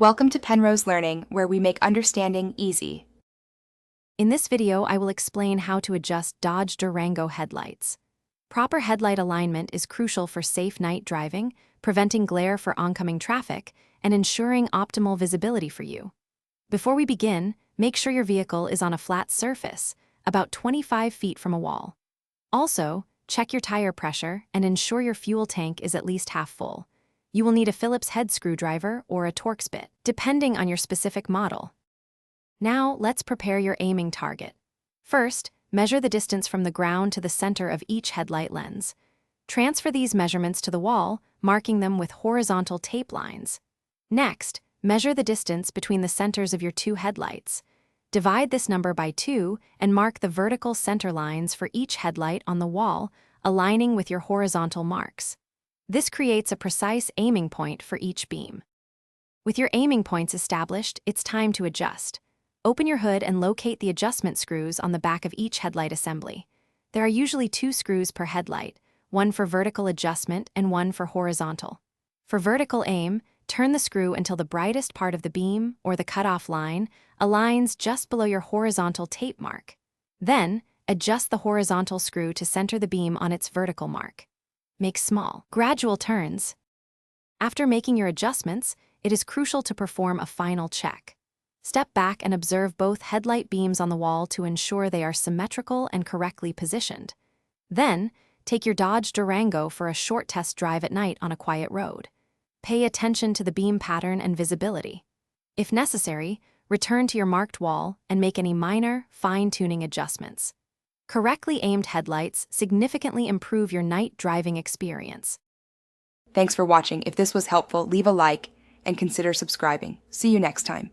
Welcome to Penrose Learning, where we make understanding easy. In this video, I will explain how to adjust Dodge Durango headlights. Proper headlight alignment is crucial for safe night driving, preventing glare for oncoming traffic, and ensuring optimal visibility for you. Before we begin, make sure your vehicle is on a flat surface, about 25 feet from a wall. Also, check your tire pressure and ensure your fuel tank is at least half full. You will need a Phillips head screwdriver or a Torx bit, depending on your specific model. Now, let's prepare your aiming target. First, measure the distance from the ground to the center of each headlight lens. Transfer these measurements to the wall, marking them with horizontal tape lines. Next, measure the distance between the centers of your two headlights. Divide this number by 2 and mark the vertical center lines for each headlight on the wall, aligning with your horizontal marks. This creates a precise aiming point for each beam. With your aiming points established, it's time to adjust. Open your hood and locate the adjustment screws on the back of each headlight assembly. There are usually 2 screws per headlight, one for vertical adjustment and one for horizontal. For vertical aim, turn the screw until the brightest part of the beam, or the cutoff line, aligns just below your horizontal tape mark. Then, adjust the horizontal screw to center the beam on its vertical mark. Make small, gradual turns. After making your adjustments, it is crucial to perform a final check. Step back and observe both headlight beams on the wall to ensure they are symmetrical and correctly positioned. Then, take your Dodge Durango for a short test drive at night on a quiet road. Pay attention to the beam pattern and visibility. If necessary, return to your marked wall and make any minor, fine-tuning adjustments. Correctly aimed headlights significantly improve your night driving experience. Thanks for watching. If this was helpful, leave a like and consider subscribing. See you next time.